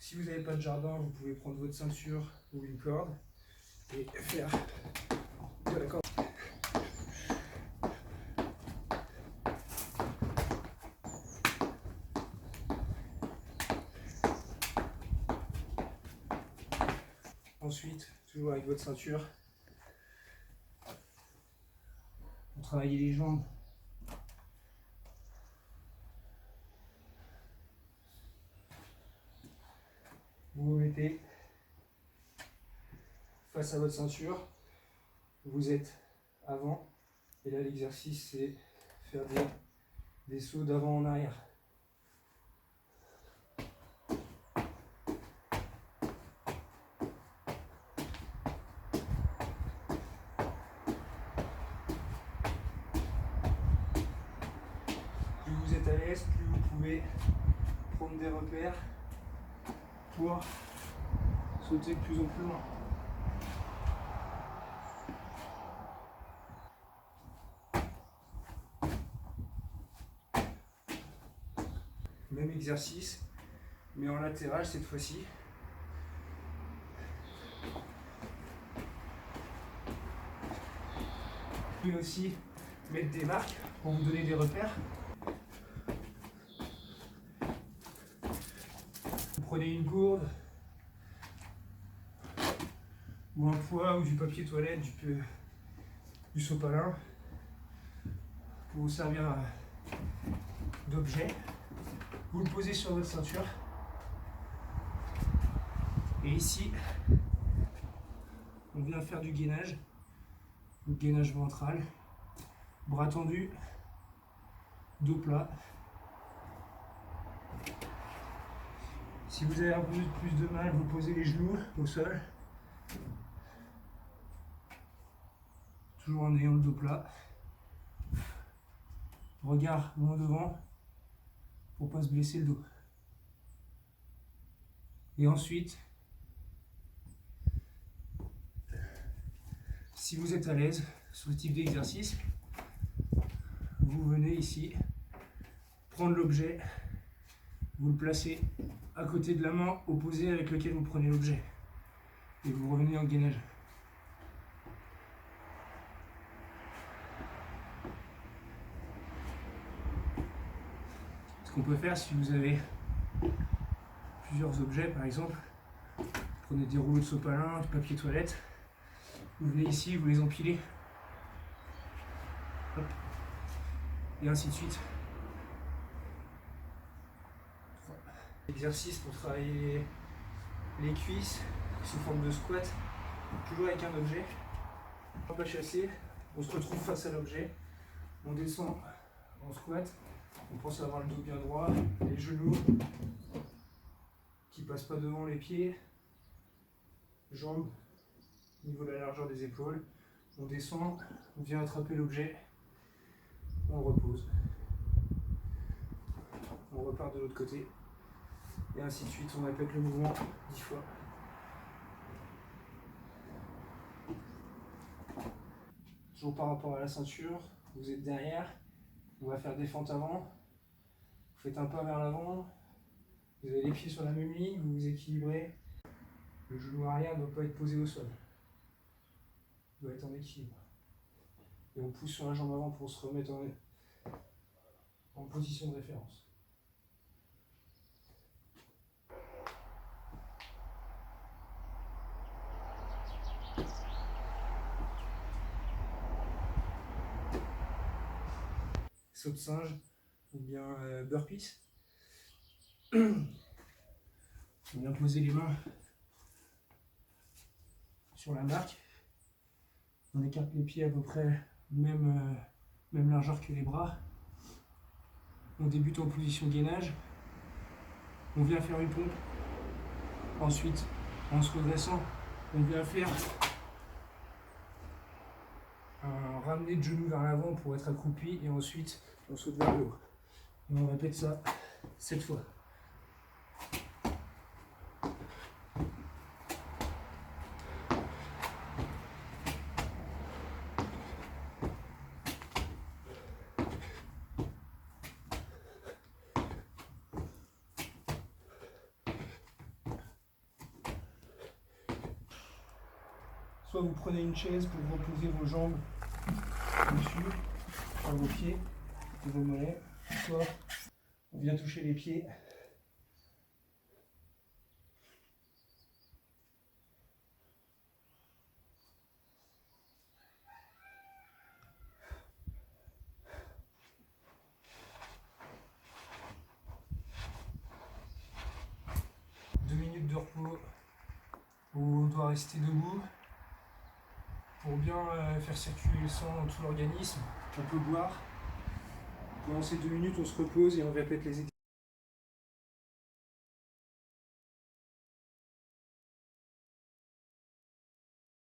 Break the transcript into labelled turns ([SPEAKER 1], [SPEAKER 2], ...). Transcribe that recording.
[SPEAKER 1] Si vous n'avez pas de jardin, vous pouvez prendre votre ceinture ou une corde et faire de la corde. Ensuite, toujours avec votre ceinture, pour travailler les jambes, vous vous mettez face à votre ceinture, vous êtes avant, et là l'exercice c'est faire des sauts d'avant en arrière. Plus vous êtes à l'aise, plus vous pouvez prendre des repères pour sauter de plus en plus loin. Même exercice, mais en latéral cette fois-ci. Vous pouvez aussi mettre des marques pour vous donner des repères. Vous prenez une gourde, ou un poids, ou du papier toilette, du sopalin, pour vous servir d'objet. Vous le posez sur votre ceinture. Et ici, on vient faire du gainage, le gainage ventral, bras tendus, dos plat. Si vous avez un peu plus de mal, vous posez les genoux au sol, toujours en ayant le dos plat. Regard loin devant pour ne pas se blesser le dos. Et ensuite, si vous êtes à l'aise sur ce type d'exercice, vous venez ici, prendre l'objet, vous le placez à côté de la main opposée avec laquelle vous prenez l'objet. Et vous revenez en gainage. Ce qu'on peut faire si vous avez plusieurs objets, par exemple, prenez des rouleaux de sopalin, du papier toilette, vous venez ici, vous les empilez. Hop. Et ainsi de suite. Exercice pour travailler les cuisses sous forme de squat, toujours avec un objet. On va pas chasser, on se retrouve face à l'objet, on descend en squat, on pense avoir le dos bien droit, les genoux qui passent pas devant les pieds, jambes au niveau de la largeur des épaules. On descend, on vient attraper l'objet, on repose. On repart de l'autre côté. Et ainsi de suite, on répète le mouvement 10 fois. Toujours par rapport à la ceinture, vous êtes derrière, on va faire des fentes avant, vous faites un pas vers l'avant, vous avez les pieds sur la même ligne, vous vous équilibrez, le genou arrière ne doit pas être posé au sol, il doit être en équilibre. Et on pousse sur la jambe avant pour se remettre en position de référence. Saut de singe ou bien burpees. On vient poser les mains sur la marque. On écarte les pieds à peu près même largeur que les bras. On débute en position gainage. On vient faire une pompe. Ensuite, en se redressant, on vient faire un ramener de genoux vers l'avant pour être accroupi et ensuite on saute vers le haut. Et on répète ça 7 fois. Soit vous prenez une chaise pour reposer vos jambes dessus, sur vos pieds et vos mollets, soit on vient toucher les pieds. Minutes de repos où on doit rester debout pour bien faire circuler le sang dans tout l'organisme. On peut boire. Pendant ces 2 minutes, on se repose et on répète les exercices.